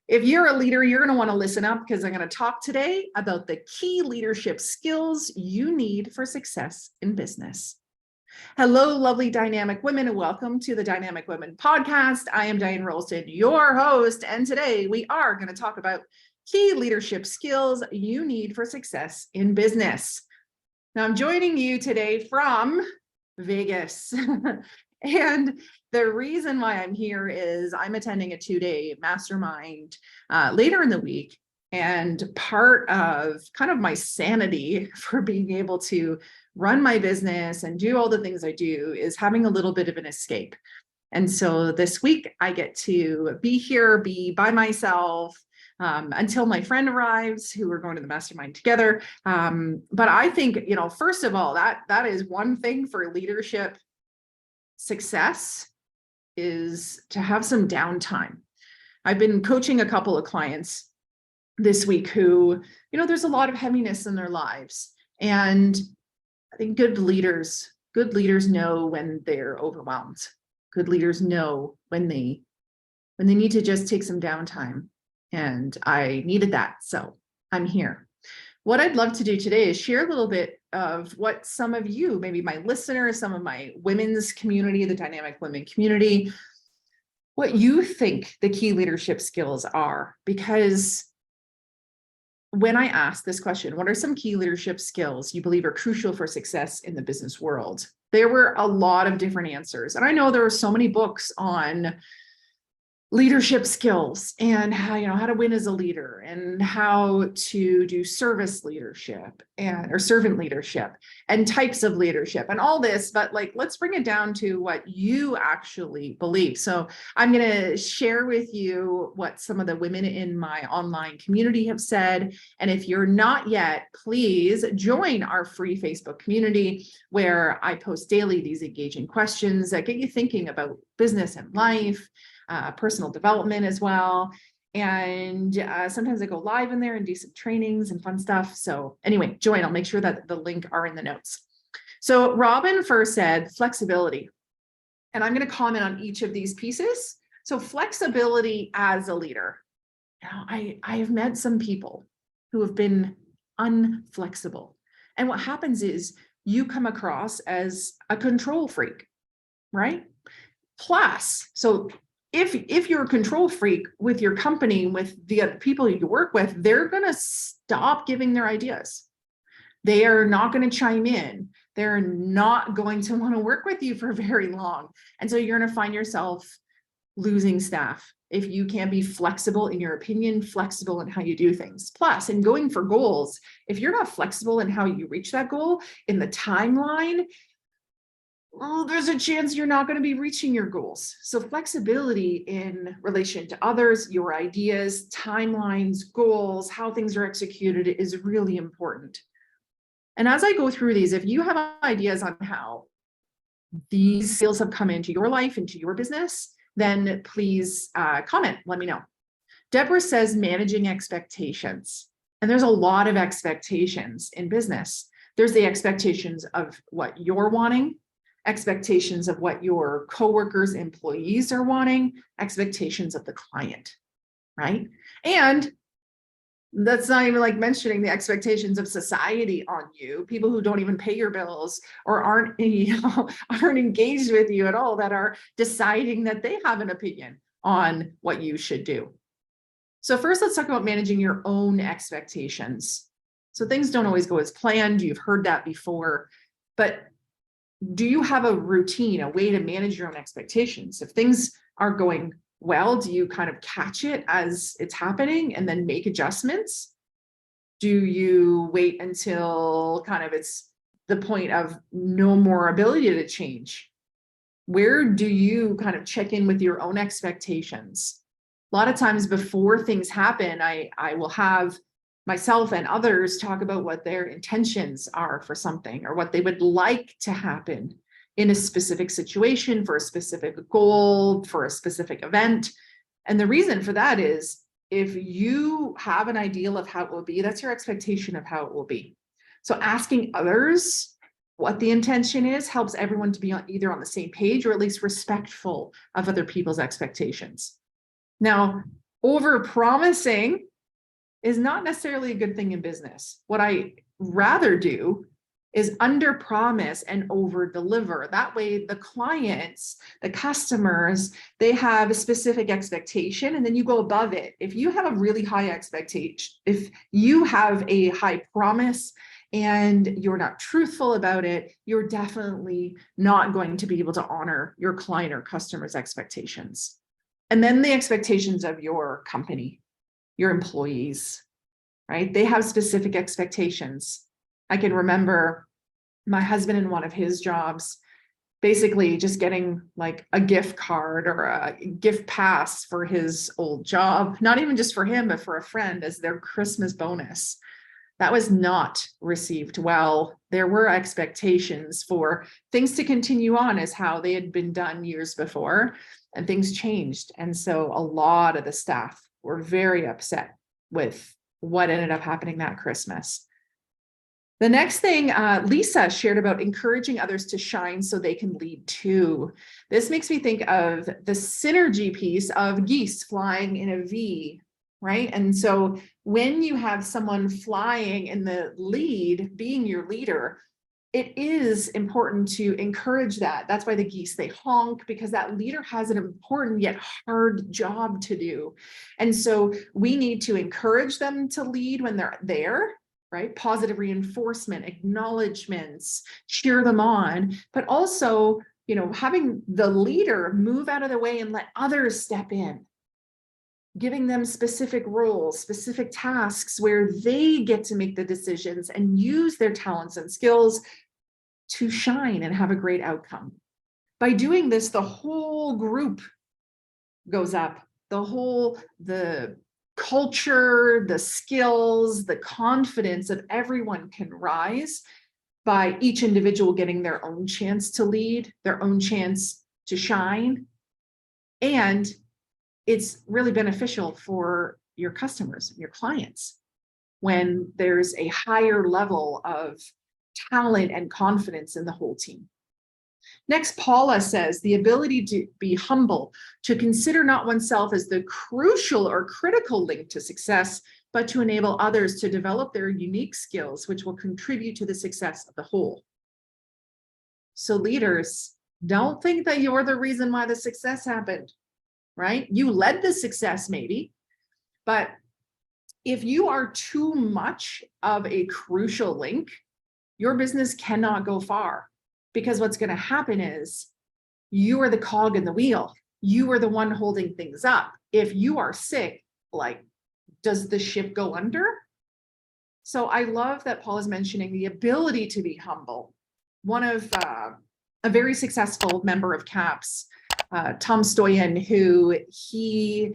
If you're a leader, you're going to want to listen up because I'm going to talk today about the key leadership skills you need for success in business. Hello, lovely dynamic women, and welcome to the Dynamic Women podcast. I am Diane Rolston, your host, and today we are going to talk about key leadership skills you need for success in business. Now, I'm joining you today from Vegas. And the reason why I'm here is I'm attending a 2-day mastermind later in the week. And part of kind of my sanity for being able to run my business and do all the things I do is having a little bit of an escape. And so this week I get to be here, be by myself, until my friend arrives, who we're going to the mastermind together. But I think, first of all, that is one thing for leadership success is to have some downtime. I've been coaching a couple of clients this week who, there's a lot of heaviness in their lives. And I think good leaders know when they're overwhelmed. Good leaders know when they need to just take some downtime. And I needed that. So I'm here. What I'd love to do today is share a little bit of what some of you, maybe my listeners, some of my women's community, the Dynamic Women community, what you think the key leadership skills are. Because when I ask this question, what are some key leadership skills you believe are crucial for success in the business world? There were a lot of different answers. And I know there are so many books on leadership skills and how to win as a leader and how to do service leadership or servant leadership and types of leadership and all this, but let's bring it down to what you actually believe. So I'm going to share with you what some of the women in my online community have said. And if you're not yet, please join our free Facebook community where I post daily these engaging questions that get you thinking about business and life. Personal development as well. And sometimes I go live in there and do some trainings and fun stuff. So anyway, join. I'll make sure that the link are in the notes. So Robin first said flexibility. And I'm going to comment on each of these pieces. So flexibility as a leader. Now, I have met some people who have been unflexible. And what happens is you come across as a control freak, right? Plus, so if you're a control freak with your company, with the other people you work with, they're going to stop giving their ideas. They are not going to chime in. They're not going to want to work with you for very long. And so you're going to find yourself losing staff if you can't be flexible in your opinion, flexible in how you do things. Plus, in going for goals, if you're not flexible in how you reach that goal in the timeline, there's a chance you're not going to be reaching your goals. So flexibility in relation to others, your ideas, timelines, goals, how things are executed is really important. And as I go through these, if you have ideas on how these skills have come into your life, into your business, then please comment, let me know. Deborah says managing expectations. And there's a lot of expectations in business. There's the expectations of what you're wanting, expectations of what your coworkers, employees are wanting, expectations of the client, right? And that's not even mentioning the expectations of society on you, people who don't even pay your bills or aren't engaged with you at all, that are deciding that they have an opinion on what you should do. So first, let's talk about managing your own expectations. So things don't always go as planned. You've heard that before, but do you have a routine, a way to manage your own expectations? If things are going well, do you kind of catch it as it's happening and then make adjustments? Do you wait until kind of it's the point of no more ability to change? Where do you kind of check in with your own expectations? A lot of times before things happen, I will have myself and others talk about what their intentions are for something or what they would like to happen in a specific situation, for a specific goal, for a specific event. And the reason for that is if you have an ideal of how it will be, that's your expectation of how it will be. So asking others what the intention is helps everyone to be either on the same page or at least respectful of other people's expectations. Now, Overpromising is not necessarily a good thing in business. What I rather do is underpromise and overdeliver. That way the clients, the customers, they have a specific expectation and then you go above it. If you have a really high expectation, if you have a high promise and you're not truthful about it, you're definitely not going to be able to honor your client or customer's expectations. And then the expectations of your company, your employees, right? They have specific expectations. I can remember my husband in one of his jobs, basically just getting like a gift card or a gift pass for his old job, not even just for him, but for a friend as their Christmas bonus. That was not received well. There were expectations for things to continue on as how they had been done years before, and things changed. And so a lot of the staff were very upset with what ended up happening that Christmas. The next thing Lisa shared about encouraging others to shine so they can lead too. This makes me think of the synergy piece of geese flying in a V, right? And so when you have someone flying in the lead, being your leader, it is important to encourage that. That's why the geese, they honk, because that leader has an important yet hard job to do. And so we need to encourage them to lead when they're there, right? Positive reinforcement, acknowledgements, cheer them on, but also, having the leader move out of the way and let others step in, giving them specific roles, specific tasks where they get to make the decisions and use their talents and skills to shine and have a great outcome. By doing this, the whole group goes up, the culture, the skills, the confidence of everyone can rise by each individual getting their own chance to lead, their own chance to shine. And it's really beneficial for your customers, your clients, when there's a higher level of talent and confidence in the whole team. Next, Paula says, the ability to be humble, to consider not oneself as the crucial or critical link to success, but to enable others to develop their unique skills, which will contribute to the success of the whole. So leaders, don't think that you're the reason why the success happened, right? You led the success maybe, but if you are too much of a crucial link, your business cannot go far, because what's going to happen is you are the cog in the wheel. You are the one holding things up. If you are sick, does the ship go under? So I love that Paul is mentioning the ability to be humble. One of a very successful member of CAPS, Tom Stoyan, who he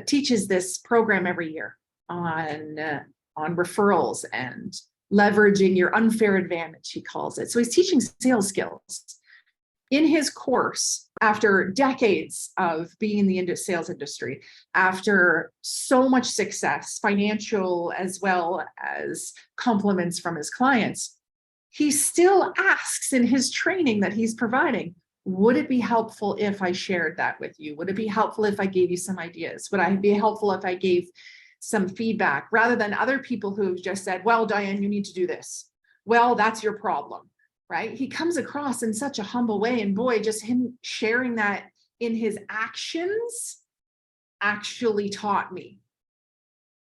teaches this program every year on referrals and leveraging your unfair advantage, he calls it. So he's teaching sales skills. In his course, after decades of being in the sales industry, after so much success, financial as well as compliments from his clients, he still asks in his training that he's providing, would it be helpful if I shared that with you? Would it be helpful if I gave you some ideas? Would I be helpful if I gave some feedback, rather than other people who've just said, well, Diane, you need to do this. Well, that's your problem, right? He comes across in such a humble way, and boy, just him sharing that in his actions actually taught me.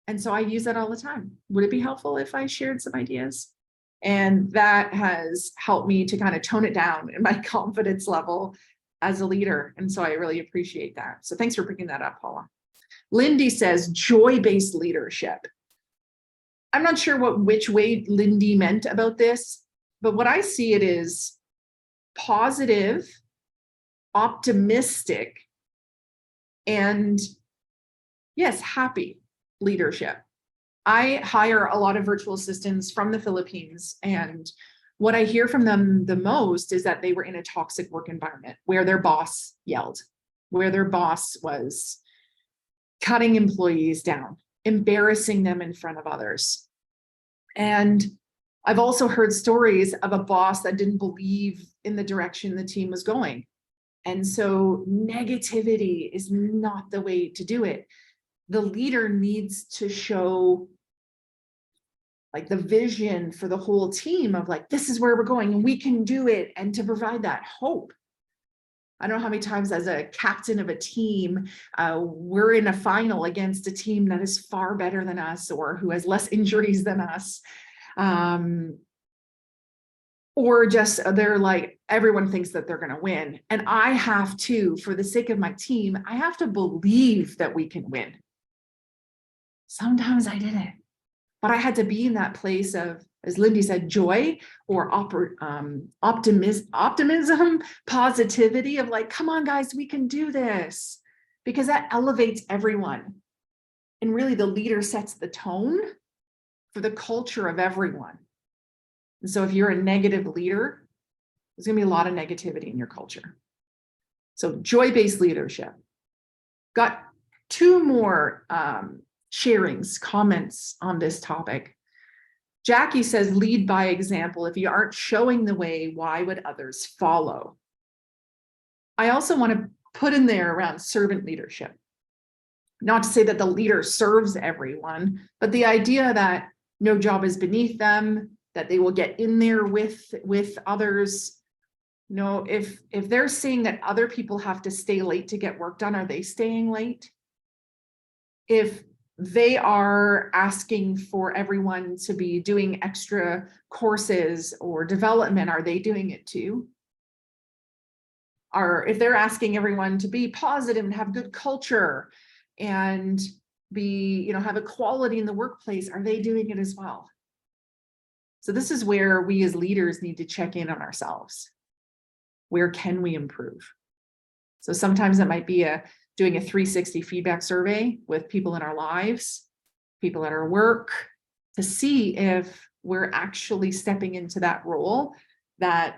And so I use that all the time. Would it be helpful if I shared some ideas? And that has helped me to kind of tone it down in my confidence level as a leader. And so I really appreciate that. So thanks for bringing that up, Paula. Lindy says joy-based leadership. I'm not sure which way Lindy meant about this, but what I see it is positive, optimistic, and yes, happy leadership. I hire a lot of virtual assistants from the Philippines, and what I hear from them the most is that they were in a toxic work environment where their boss yelled, where their boss was cutting employees down, embarrassing them in front of others. And I've also heard stories of a boss that didn't believe in the direction the team was going. And so negativity is not the way to do it. the leader needs to show like the vision for the whole team of like, this is where we're going and we can do it, and to provide that hope. I don't know how many times as a captain of a team, we're in a final against a team that is far better than us or who has less injuries than us. Or just they're like, everyone thinks that they're going to win. And I have to, for the sake of my team, I have to believe that we can win. Sometimes I didn't, but I had to be in that place of, as Lindy said, joy or optimism, positivity of like, come on, guys, we can do this, because that elevates everyone. And really the leader sets the tone for the culture of everyone. And so if you're a negative leader, there's going to be a lot of negativity in your culture. So joy-based leadership. Got two more sharings, comments on this topic. Jackie says, lead by example. If you aren't showing the way, why would others follow? I also want to put in there around servant leadership. Not to say that the leader serves everyone, but the idea that no job is beneath them, that they will get in there with others. No, if they're seeing that other people have to stay late to get work done, are they staying late? If they are asking for everyone to be doing extra courses or development, are they doing it too? Or if they're asking everyone to be positive and have good culture and be, have equality in the workplace, are they doing it as well? So this is where we as leaders need to check in on ourselves. Where can we improve? So sometimes it might be doing a 360 feedback survey with people in our lives, people at our work, to see if we're actually stepping into that role that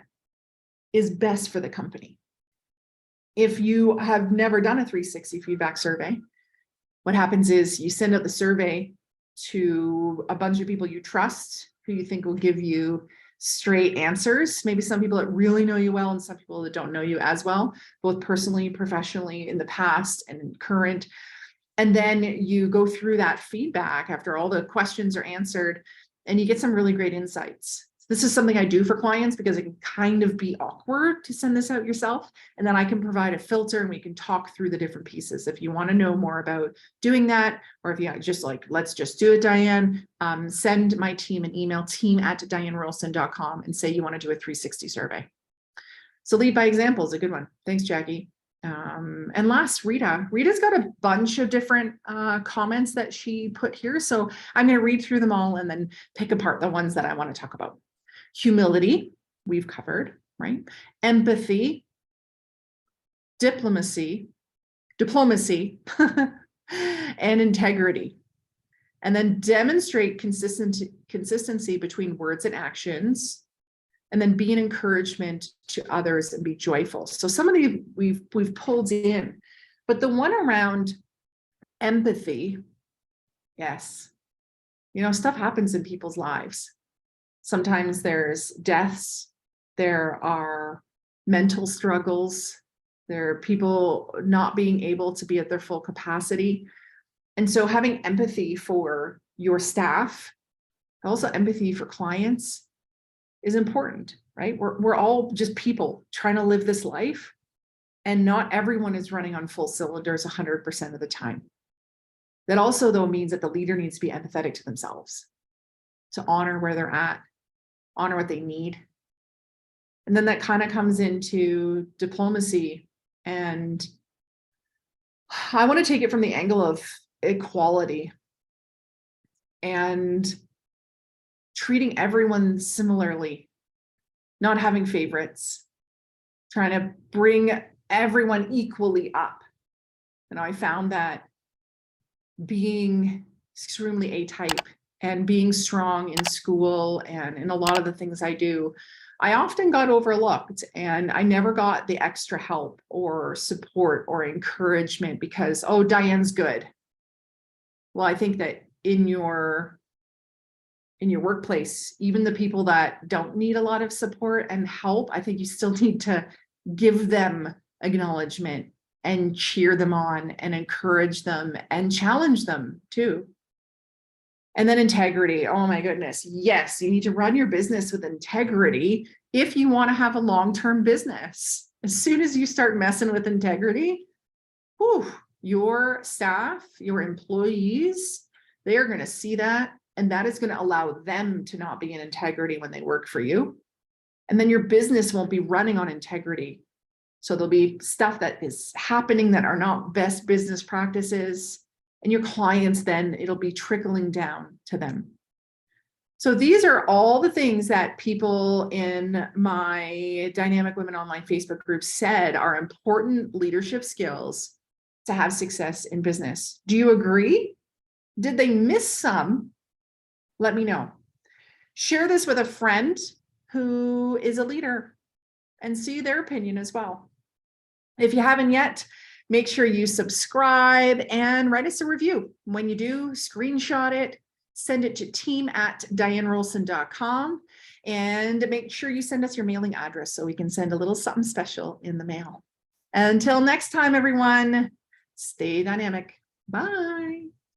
is best for the company. If you have never done a 360 feedback survey, what happens is you send out the survey to a bunch of people you trust, who you think will give you straight answers. Maybe some people that really know you well and some people that don't know you as well, both personally, professionally, in the past and in current. And then you go through that feedback after all the questions are answered and you get some really great insights. This is something I do for clients because it can kind of be awkward to send this out yourself. And then I can provide a filter and we can talk through the different pieces. If you want to know more about doing that, or if you just like, let's just do it, Diane, send my team an email, team@dianerolston.com, and say you want to do a 360 survey. So lead by example is a good one. Thanks, Jackie. And last, Rita's got a bunch of different comments that she put here. So I'm going to read through them all and then pick apart the ones that I want to talk about. Humility, we've covered, right? Empathy, diplomacy, and integrity. And then demonstrate consistency between words and actions. And then be an encouragement to others and be joyful. So some of these we've pulled in, but the one around empathy, yes, stuff happens in people's lives. Sometimes there's deaths, there are mental struggles, there are people not being able to be at their full capacity. And so having empathy for your staff, also empathy for clients, is important, right? We're all just people trying to live this life, and not everyone is running on full cylinders 100% of the time. That also, though, means that the leader needs to be empathetic to themselves, to honor where they're at, honor what they need. And then that kind of comes into diplomacy. And I want to take it from the angle of equality and treating everyone similarly, not having favorites, trying to bring everyone equally up. I found that being extremely A-type and being strong in school and in a lot of the things I do, I often got overlooked and I never got the extra help or support or encouragement because, oh, Diane's good. Well, I think that in your workplace, even the people that don't need a lot of support and help, I think you still need to give them acknowledgement and cheer them on and encourage them and challenge them too. And then integrity. Oh my goodness. Yes, you need to run your business with integrity if you want to have a long-term business. As soon as you start messing with integrity, your staff, your employees, they are going to see that, and that is going to allow them to not be in integrity when they work for you. And then your business won't be running on integrity. So there'll be stuff that is happening that are not best business practices, and your clients, then it'll be trickling down to them. So these are all the things that people in my Dynamic Women Online Facebook group said are important leadership skills to have success in business. Do you agree? Did they miss some? Let me know. Share this with a friend who is a leader and see their opinion as well. If you haven't yet, make sure you subscribe and write us a review. When you do, screenshot it, send it to team@dianerolston.com, and make sure you send us your mailing address so we can send a little something special in the mail. Until next time, everyone, stay dynamic. Bye.